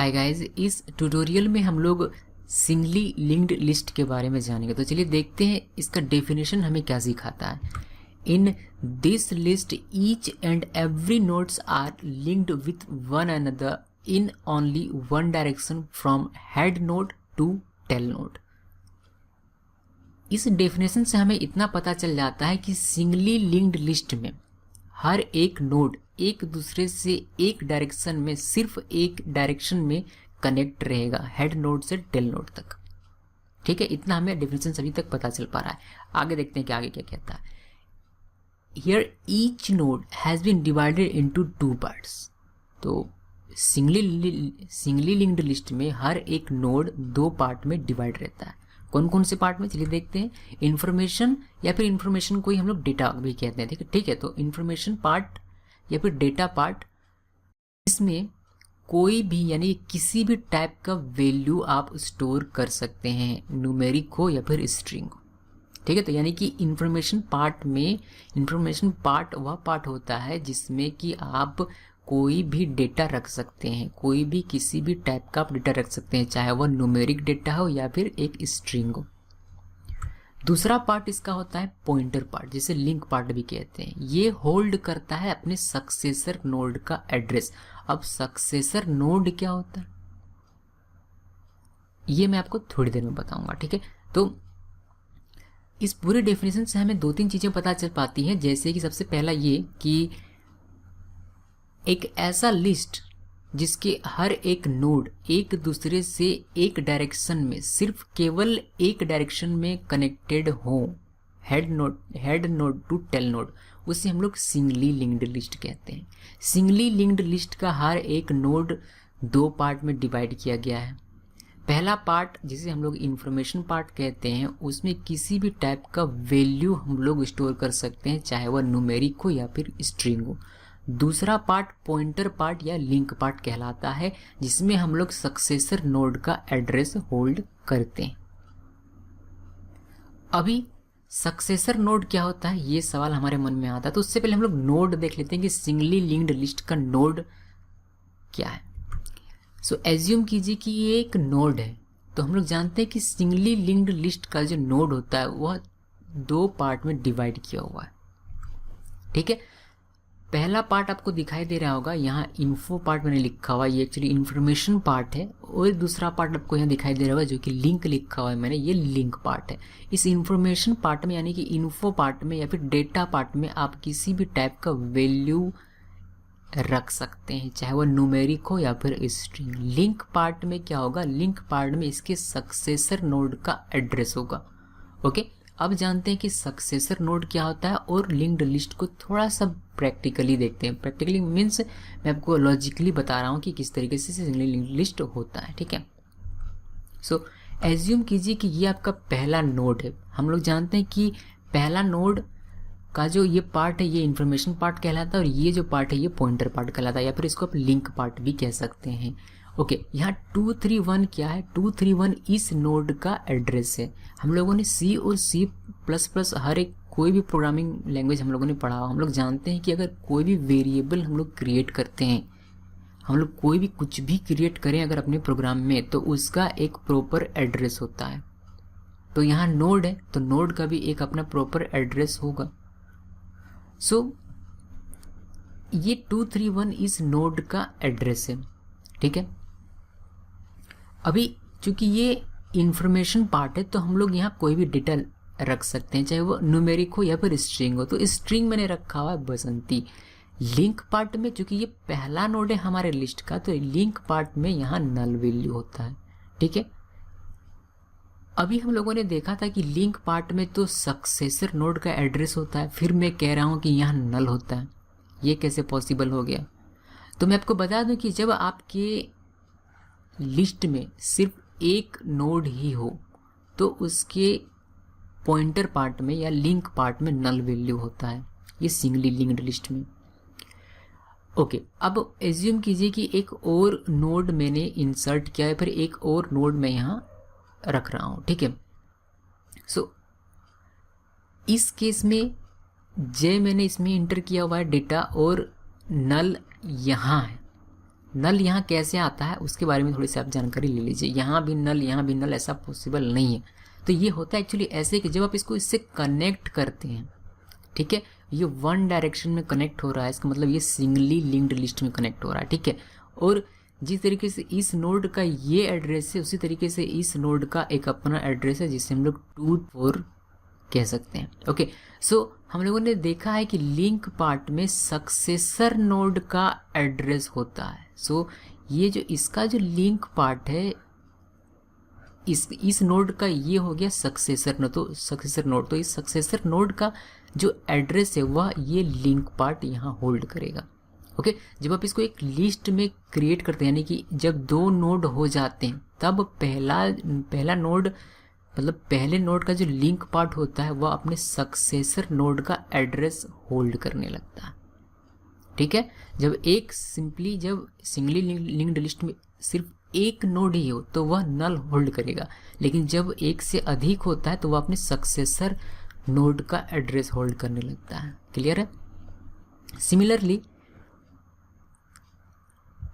Hi guys, इस tutorial में हम लोग सिंगली लिंक्ड लिस्ट के बारे में जानेंगे। तो चलिए देखते हैं इसका डेफिनेशन हमें क्या सिखाता है। In this list each and every nodes are linked with one another in only one direction from head node to tail node. इस डेफिनेशन से हमें इतना पता चल जाता है कि सिंगली लिंक्ड लिस्ट में हर एक नोड एक दूसरे से एक डायरेक्शन में, सिर्फ एक डायरेक्शन में कनेक्ट रहेगा, हेड नोड से टेल नोड तक। ठीक है, इतना हमें डेफिनेशन अभी तक पता चल पा रहा है। आगे देखते हैं कि आगे क्या कहता है। Here each node has been divided into two parts. तो सिंगली लिंक्ड लिस्ट में हर एक नोड दो पार्ट में डिवाइड रहता है। कौन कौन से पार्ट में, चलिए देखते हैं। इंफॉर्मेशन या फिर इंफॉर्मेशन को ही हम लोग डेटा भी कहते हैं। ठीक है, तो इंफॉर्मेशन पार्ट या फिर डेटा पार्ट, इसमें कोई भी यानी किसी भी टाइप का वैल्यू आप स्टोर कर सकते हैं, न्यूमेरिक हो या फिर स्ट्रिंग हो। ठीक है, तो यानी कि इंफॉर्मेशन पार्ट में, इंफॉर्मेशन पार्ट वह पार्ट होता है जिसमें कि आप कोई भी डेटा रख सकते हैं, कोई भी किसी भी टाइप का आप डेटा रख सकते हैं, चाहे वह न्यूमेरिक डेटा हो या फिर एक स्ट्रिंग हो। दूसरा पार्ट इसका होता है पॉइंटर पार्ट, जिसे लिंक पार्ट भी कहते हैं। ये होल्ड करता है अपने सक्सेसर नोड का एड्रेस। अब सक्सेसर नोड क्या होता है ये मैं आपको थोड़ी देर में बताऊंगा। ठीक है, तो इस पूरे डेफिनेशन से हमें दो तीन चीजें पता चल पाती हैं, जैसे कि सबसे पहला ये कि एक ऐसा लिस्ट जिसके हर एक नोड एक दूसरे से एक डायरेक्शन में, सिर्फ केवल एक डायरेक्शन में कनेक्टेड हो, head node to tail node, उसे हम लोग सिंगली लिंक्ड लिस्ट कहते हैं। सिंगली लिंक्ड लिस्ट का हर एक नोड दो पार्ट में डिवाइड किया गया है। पहला पार्ट जिसे हम लोग इंफॉर्मेशन पार्ट कहते हैं, उसमें किसी भी टाइप का वैल्यू हम लोग स्टोर कर सकते हैं, चाहे वह न्यूमेरिक हो या फिर स्ट्रिंग हो। दूसरा पार्ट पॉइंटर पार्ट या लिंक पार्ट कहलाता है, जिसमें हम लोग सक्सेसर नोड का एड्रेस होल्ड करते हैं। अभी सक्सेसर नोड क्या होता है ये सवाल हमारे मन में आता है, तो उससे पहले हम लोग नोड देख लेते हैं कि सिंगली लिंक्ड लिस्ट का नोड क्या है। सो एज्यूम कीजिए कि ये एक नोड है। तो हम लोग जानते हैं कि सिंगली लिंक्ड लिस्ट का जो नोड होता है वह दो पार्ट में डिवाइड किया हुआ है। ठीक है, पहला पार्ट आपको दिखाई दे रहा होगा, यहाँ इन्फो पार्ट मैंने लिखा हुआ है, ये एक्चुअली इन्फॉर्मेशन पार्ट है। और दूसरा पार्ट आपको यहाँ दिखाई दे रहा होगा जो कि लिंक लिखा हुआ है मैंने, ये लिंक पार्ट है। इस इन्फॉर्मेशन पार्ट में यानी कि इन्फो पार्ट में या फिर डेटा पार्ट में आप किसी भी टाइप का वैल्यू रख सकते हैं, चाहे वह न्यूमेरिक हो या फिर स्ट्रिंग। लिंक पार्ट में क्या होगा, लिंक पार्ट में इसके सक्सेसर नोड का एड्रेस होगा। ओके, अब जानते हैं कि सक्सेसर नोड क्या होता है और लिंक्ड लिस्ट को थोड़ा सा प्रैक्टिकली देखते हैं। प्रैक्टिकली मीन्स मैं आपको लॉजिकली बता रहा हूँ कि किस तरीके से सिंगली लिंक्ड लिस्ट होता है। ठीक है, सो एज्यूम कीजिए कि ये आपका पहला नोड है। हम लोग जानते हैं कि पहला नोड का जो ये पार्ट है ये इंफॉर्मेशन पार्ट कहलाता है, और ये जो पार्ट है ये पॉइंटर पार्ट कहलाता है, या फिर इसको आप लिंक पार्ट भी कह सकते हैं। ओके, यहाँ 231 क्या है, 231 इस नोड का एड्रेस है। हम लोगों ने सी और C++ हर एक कोई भी प्रोग्रामिंग लैंग्वेज हम लोगों ने पढ़ा, हम लोग जानते हैं कि अगर कोई भी वेरिएबल हम लोग क्रिएट करते हैं, हम लोग कोई भी कुछ भी क्रिएट करें अगर अपने प्रोग्राम में, तो उसका एक प्रॉपर एड्रेस होता है। तो यहाँ नोड है तो नोड का भी एक अपना प्रॉपर एड्रेस होगा। सो ये 231 इस नोड का एड्रेस है। ठीक है, अभी चूंकि ये इंफॉर्मेशन पार्ट है तो हम लोग यहाँ कोई भी डेटा रख सकते हैं, चाहे वो न्यूमेरिक हो या फिर स्ट्रिंग हो। तो स्ट्रिंग मैंने रखा हुआ है बसंती। लिंक पार्ट में चूंकि ये पहला नोड है हमारे लिस्ट का, तो लिंक पार्ट में यहाँ नल वैल्यू होता है। ठीक है, अभी हम लोगों ने देखा था कि लिंक पार्ट में तो सक्सेसर नोड का एड्रेस होता है, फिर मैं कह रहा हूँ कि यहाँ नल होता है। ये कैसे पॉसिबल हो गया? तो मैं आपको बता दूं कि जब आपके लिस्ट में सिर्फ एक नोड ही हो तो उसके पॉइंटर पार्ट में या लिंक पार्ट में नल वैल्यू होता है, ये सिंगली लिंक्ड लिस्ट में। ओके, अब एज्यूम कीजिए कि एक और नोड मैंने इंसर्ट किया है, फिर एक और नोड मैं यहाँ रख रहा हूँ। ठीक है, सो इस केस में जे मैंने इसमें इंटर किया हुआ है डेटा और नल यहाँ है। नल यहाँ कैसे आता है उसके बारे में थोड़ी सी आप जानकारी ले लीजिए। यहाँ भी नल ऐसा पॉसिबल नहीं है। तो ये होता है एक्चुअली ऐसे कि जब आप इसको इससे कनेक्ट करते हैं, ठीक है, ये वन डायरेक्शन में कनेक्ट हो रहा है, इसका मतलब ये सिंगली लिंक्ड लिस्ट में कनेक्ट हो रहा है, ठीक है। और जिस तरीके से इस नोड का ये एड्रेस है, उसी तरीके से इस नोड का एक अपना एड्रेस है जिसे हम लोग 2 4 कह सकते हैं। ओके, सो हम लोगों ने देखा है कि लिंक पार्ट में सक्सेसर नोड का एड्रेस होता है। सो ये जो इसका जो लिंक पार्ट है, इस नोड का ये हो गया सक्सेसर नोड। तो इस सक्सेसर नोड का जो एड्रेस है वह ये लिंक पार्ट यहाँ होल्ड करेगा। ओके, जब आप इसको एक लिस्ट में क्रिएट करते हैं, यानी कि जब 2 नोड हो जाते हैं तब पहला नोड, मतलब पहले नोड का जो लिंक पार्ट होता है वह अपने सक्सेसर नोड का एड्रेस होल्ड करने लगता है, ठीक है। जब सिंगली लिंक्ड लिस्ट में सिर्फ एक नोड ही हो तो वह नल होल्ड करेगा, लेकिन जब एक से अधिक होता है तो वह अपने सक्सेसर नोड का एड्रेस होल्ड करने लगता है। क्लियर है? सिमिलरली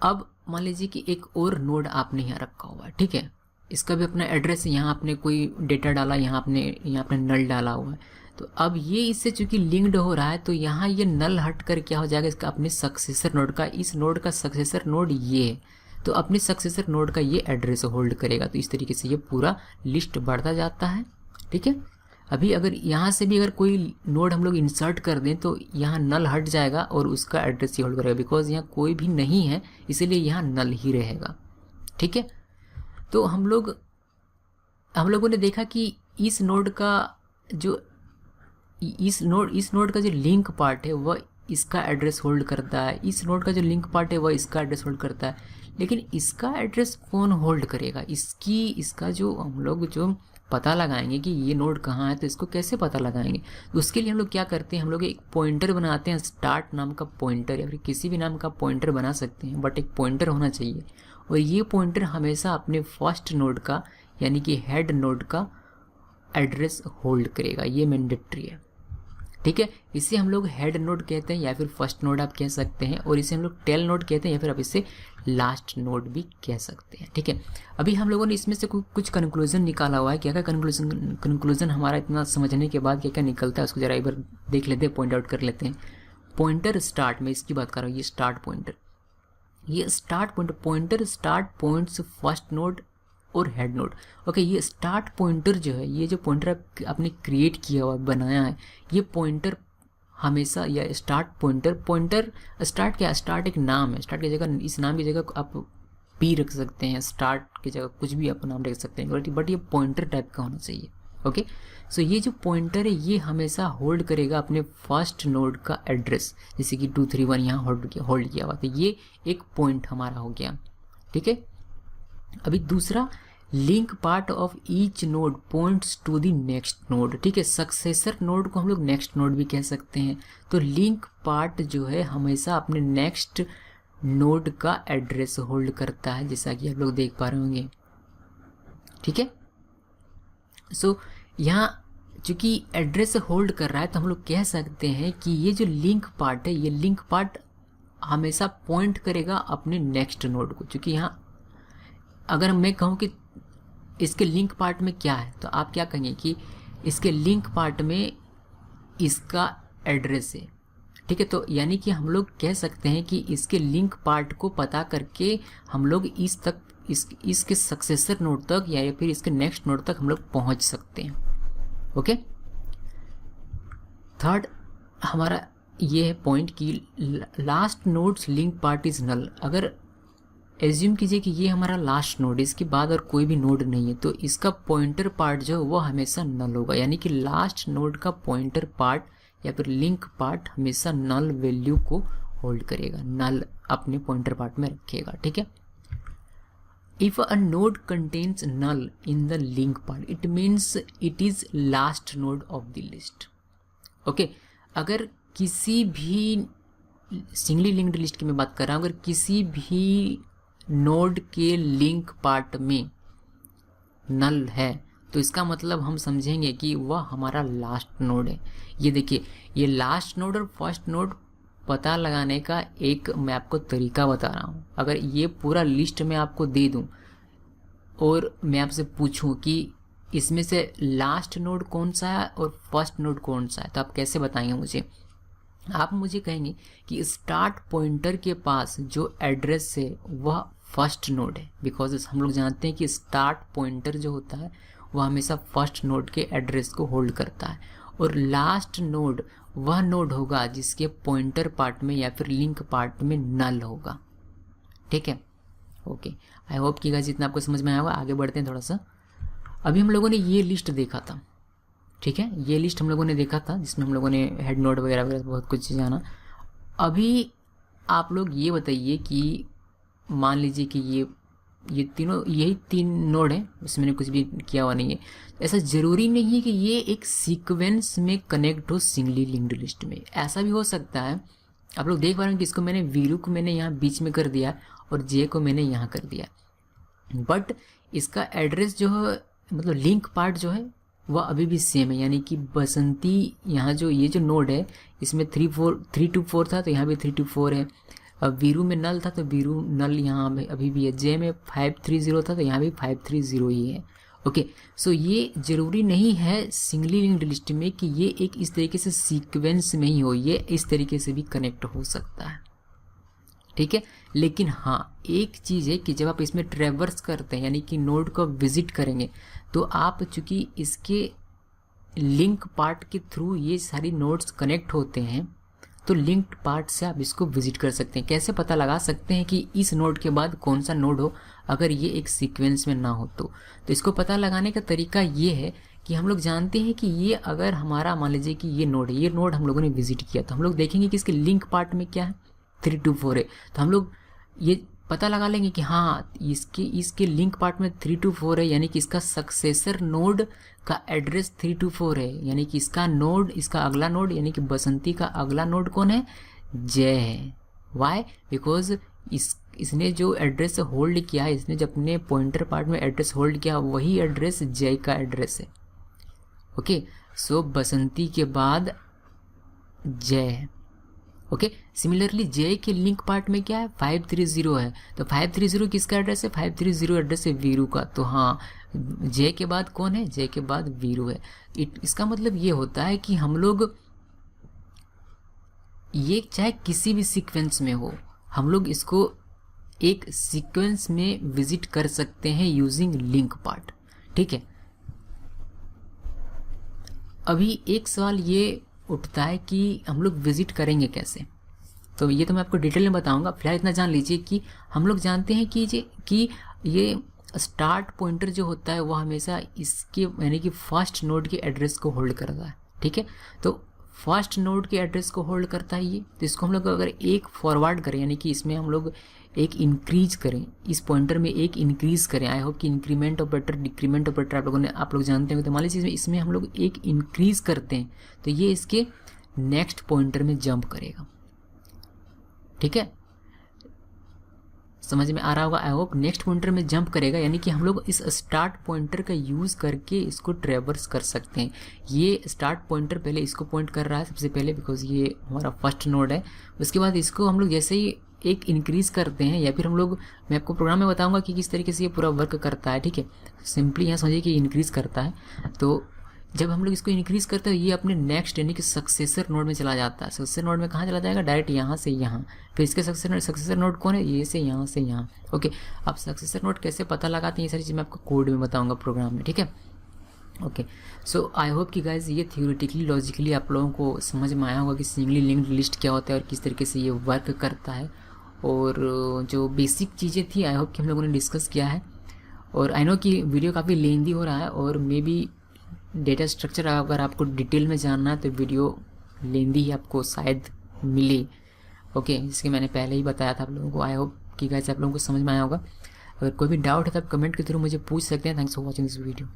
अब मान लीजिए कि एक और नोड आपने यहाँ रखा हुआ है, ठीक है, इसका भी अपना एड्रेस है। यहाँ आपने कोई डेटा डाला, यहाँ आपने नल डाला हुआ है। तो अब ये इससे चूंकि लिंक्ड हो रहा है तो यहाँ ये नल हट कर क्या हो जाएगा, इसका अपने सक्सेसर नोड का, इस नोड का सक्सेसर नोड ये है तो अपने सक्सेसर नोड का ये एड्रेस होल्ड करेगा। तो इस तरीके से ये पूरा लिस्ट बढ़ता जाता है, ठीक है। अभी अगर यहाँ से भी अगर कोई नोड हम लोग इंसर्ट कर दें तो यहाँ नल हट जाएगा और उसका एड्रेस ही होल्ड करेगा, बिकॉज यहाँ कोई भी नहीं है इसीलिए यहाँ नल ही रहेगा, ठीक है। तो हम लोगों ने देखा कि इस नोड का जो लिंक पार्ट है वह इसका एड्रेस होल्ड करता है, इस नोड का जो लिंक पार्ट है वह इसका एड्रेस होल्ड करता है, लेकिन इसका एड्रेस कौन होल्ड करेगा? इसका जो हम लोग जो पता लगाएंगे कि ये नोड कहाँ है, तो इसको कैसे पता लगाएंगे? तो उसके लिए हम लोग क्या करते हैं, हम लोग एक पॉइंटर बनाते हैं, स्टार्ट नाम का पॉइंटर, या फिर किसी भी नाम का पॉइंटर बना सकते हैं, बट एक पॉइंटर होना चाहिए। और ये पॉइंटर हमेशा अपने फर्स्ट नोड का यानी कि हेड नोड का एड्रेस होल्ड करेगा, ये मैंडेटरी है, ठीक है। इसे हम लोग हेड नोड कहते हैं या फिर फर्स्ट नोड आप कह सकते हैं, और इसे हम लोग टेल नोड कहते हैं या फिर आप इसे लास्ट नोड भी कह सकते हैं, ठीक है। अभी हम लोगों ने इसमें से कुछ कंक्लूजन निकाला हुआ है। क्या क्या कंक्लूजन हमारा इतना समझने के बाद क्या क्या निकलता है उसको जरा एक बार देख लेते हैं, पॉइंट आउट कर लेते हैं। पॉइंटर स्टार्ट में इसकी बात कर रहा हूँ, ये start pointer start points first node और हेड नोड। ओके, ये स्टार्ट पॉइंटर जो है, ये जो पॉइंटर आपने क्रिएट किया हुआ बनाया है, ये पॉइंटर हमेशा, या पॉइंटर स्टार्ट एक नाम है, स्टार्ट की जगह, इस नाम की जगह आप पी रख सकते हैं, स्टार्ट की जगह कुछ भी आप नाम रख सकते हैं, बट ये पॉइंटर टाइप का होना चाहिए। ओके, सो ये जो पॉइंटर है ये हमेशा होल्ड करेगा अपने फर्स्ट नोड का एड्रेस, जैसे कि 2 3 1 यहाँ होल्ड किया हुआ, तो ये एक पॉइंट हमारा हो गया, ठीक है। अभी दूसरा, link part of each node points to the next node, ठीक है। सक्सेसर नोड को हम लोग नेक्स्ट नोड भी कह सकते हैं। तो लिंक पार्ट जो है हमेशा अपने नेक्स्ट नोड का एड्रेस होल्ड करता है, जैसा कि आप लोग देख पा रहे होंगे, ठीक है। सो यहाँ चूंकि एड्रेस होल्ड कर रहा है तो हम लोग कह सकते हैं कि ये जो लिंक पार्ट है, ये लिंक पार्ट हमेशा पॉइंट करेगा अपने नेक्स्ट नोड को। चूंकि यहाँ अगर मैं कहूँ कि इसके लिंक पार्ट में क्या है, तो आप क्या कहेंगे कि इसके लिंक पार्ट में इसका एड्रेस है, ठीक है। तो यानी कि हम लोग कह सकते हैं कि इसके लिंक पार्ट को पता करके हम लोग इसके सक्सेसर नोड तक या फिर इसके नेक्स्ट नोड तक हम लोग पहुंच सकते हैं। ओके, थर्ड हमारा ये है पॉइंट कि last node's link part is null. अगर एज्यूम कीजिए कि ये हमारा लास्ट नोड है, इसके बाद और कोई भी नोड नहीं है, तो इसका पॉइंटर पार्ट जो है वो हमेशा नल होगा, यानी कि लास्ट नोड का पॉइंटर पार्ट या फिर लिंक पार्ट हमेशा नल वैल्यू को होल्ड करेगा, नल अपने पॉइंटर पार्ट में रखेगा, ठीक है। If a node contains null in the link part it means it is last node of the list. Okay, अगर किसी भी सिंगली लिंक्ड लिस्ट की मैं बात कर रहा हूँ, अगर किसी भी नोड के लिंक पार्ट में नल है तो इसका मतलब हम समझेंगे कि वह हमारा लास्ट नोड है। ये देखिए, ये लास्ट नोड और फर्स्ट नोड पता लगाने का एक मैं आपको तरीका बता रहा हूँ। अगर ये पूरा लिस्ट मैं आपको दे दूँ और मैं आपसे पूछूं कि इसमें से लास्ट नोड कौन सा है और फर्स्ट नोड कौन सा है, तो आप कैसे बताएंगे मुझे? आप मुझे कहेंगे कि स्टार्ट पॉइंटर के पास जो एड्रेस है वह फर्स्ट नोड है, बिकॉज हम लोग जानते हैं कि स्टार्ट पॉइंटर जो होता है वह हमेशा फर्स्ट नोड के एड्रेस को होल्ड करता है, और लास्ट नोड वह नोड होगा जिसके पॉइंटर पार्ट में या फिर लिंक पार्ट में नल होगा। ठीक है, ओके। आई होप कि गाइस जितना आपको समझ में आया होगा। आगे बढ़ते हैं थोड़ा सा। अभी हम लोगों ने ये लिस्ट देखा था, ठीक है, ये लिस्ट हम लोगों ने देखा था जिसमें हम लोगों ने हेड नोड वगैरह वगैरह बहुत कुछ जाना। अभी आप लोग ये बताइए कि मान लीजिए कि ये तीनों, यही 3 नोड हैं, इसमें मैंने कुछ भी किया हुआ नहीं है। ऐसा ज़रूरी नहीं है कि ये एक सीक्वेंस में कनेक्ट हो सिंगली लिंक्ड लिस्ट में, ऐसा भी हो सकता है। आप लोग देख पा रहे हैं कि इसको मैंने वीरू को मैंने यहाँ बीच में कर दिया और जे को मैंने यहाँ कर दिया, बट इसका एड्रेस जो है मतलब लिंक पार्ट जो है वह अभी भी सेम है। यानी कि बसंती यहाँ जो ये जो नोड है इसमें 3 to 4 था तो यहाँ भी 3 to 4 है। अब वीरू में नल था तो वीरू नल यहाँ अभी भी है। जे में 530 था तो यहाँ भी 530 ही है। ओके, सो ये ज़रूरी नहीं है सिंगली लिंक्ड लिस्ट में कि ये एक इस तरीके से सीक्वेंस में ही हो, ये इस तरीके से भी कनेक्ट हो सकता है। ठीक है, लेकिन हाँ एक चीज़ है कि जब आप इसमें ट्रेवर्स करते हैं यानी कि नोड को विजिट करेंगे तो आप चूँकि इसके लिंक पार्ट के थ्रू ये सारी नोड्स कनेक्ट होते हैं तो लिंक्ड पार्ट से आप इसको विजिट कर सकते हैं। कैसे पता लगा सकते हैं कि इस नोड के बाद कौन सा नोड हो अगर ये एक सीक्वेंस में ना हो तो इसको पता लगाने का तरीका ये है कि हम लोग जानते हैं कि ये अगर हमारा मान लीजिए कि ये नोड है, ये नोड हम लोगों ने विजिट किया तो हम लोग देखेंगे कि इसके लिंक पार्ट में क्या है 3 to 4 है, तो हम लोग ये पता लगा लेंगे कि हाँ इसके लिंक पार्ट में 3 to 4 है, यानी कि इसका सक्सेसर नोड का एड्रेस 3 to 4 है, यानी कि इसका नोड, इसका अगला नोड यानी कि बसंती का अगला नोड कौन है? जय है। वाई? बिकॉज इसने जो एड्रेस होल्ड किया है, इसने जब अपने पॉइंटर पार्ट में एड्रेस होल्ड किया वही एड्रेस जय का एड्रेस है। ओके, सो बसंती के बाद जय है। ओके, सिमिलरली जे के लिंक पार्ट में क्या है? 530 है, तो 530 किसका एड्रेस है? 530 एड्रेस है वीरू का, तो हाँ जे के बाद कौन है? जे के बाद वीरू है। इसका मतलब ये होता है कि हम लोग ये चाहे किसी भी सीक्वेंस में हो, हम लोग इसको एक सीक्वेंस में विजिट कर सकते हैं यूजिंग लिंक पार्ट। ठीक है, अभी एक सवाल ये उठता है कि हम लोग विजिट करेंगे कैसे, तो ये तो मैं आपको डिटेल में बताऊंगा। फिलहाल इतना जान लीजिए कि हम लोग जानते हैं कि ये स्टार्ट पॉइंटर जो होता है वो हमेशा इसके यानी कि फर्स्ट नोड के एड्रेस को होल्ड करता है। ठीक है, तो फर्स्ट नोड के एड्रेस को होल्ड करता है ये, तो इसको हम लोग अगर एक फॉरवर्ड करें यानी कि इसमें हम लोग एक इंक्रीज करें, इस पॉइंटर में एक इंक्रीज करें। आई होप कि इंक्रीमेंट ऑपरेटर डिक्रीमेंट ऑपरेटर आप लोग जानते होंगे, तो मान लीजिए इसमें हम लोग एक इंक्रीज करते हैं तो ये इसके नेक्स्ट पॉइंटर में जंप करेगा। ठीक है, समझ में आ रहा होगा। आई होप नेक्स्ट पॉइंटर में जंप करेगा, यानी कि हम लोग इस स्टार्ट पॉइंटर का यूज़ करके इसको ट्रेवर्स कर सकते हैं। ये स्टार्ट पॉइंटर पहले इसको पॉइंट कर रहा है सबसे पहले, बिकॉज ये हमारा फर्स्ट नोड है। उसके बाद इसको हम लोग जैसे ही एक इंक्रीज करते हैं, या फिर हम लोग, मैं आपको प्रोग्राम में बताऊंगा कि किस तरीके से ये पूरा वर्क करता है। ठीक है, सिंपली यहाँ समझिए कि इंक्रीज करता है, तो जब हम लोग इसको इंक्रीज करते हैं ये अपने नेक्स्ट यानी कि सक्सेसर नोड में चला जाता है। सक्सेसर नोड में कहाँ चला जाएगा? डायरेक्ट यहाँ से यहाँ। फिर इसके सक्सेसर नोड कौन है? ये से यहाँ से यहाँ। ओके, अब सक्सेसर नोड कैसे पता लगाते हैं ये सारी चीज़ मैं आपको कोड में बताऊंगा प्रोग्राम में। ठीक है, ओके। सो आई होप कि गाइज ये थियोरेटिकली लॉजिकली आप लोगों को समझ में आया होगा कि सिंगली लिंक्ड लिस्ट क्या होता है और किस तरीके से ये वर्क करता है, और जो बेसिक चीज़ें थी आई होप कि हम लोगों ने डिस्कस किया है। और आई नो कि वीडियो काफ़ी लेंदी हो रहा है, और मे बी डेटा स्ट्रक्चर अगर आपको डिटेल में जानना है तो वीडियो लेंदी ही आपको शायद मिले। ओके, जिसके मैंने पहले ही बताया था आप लोगों को। आई होप कि गाइस आप लोगों को समझ में आया होगा। अगर कोई भी डाउट है तो आप कमेंट के थ्रू मुझे पूछ सकते हैं। Thanks for watching this video.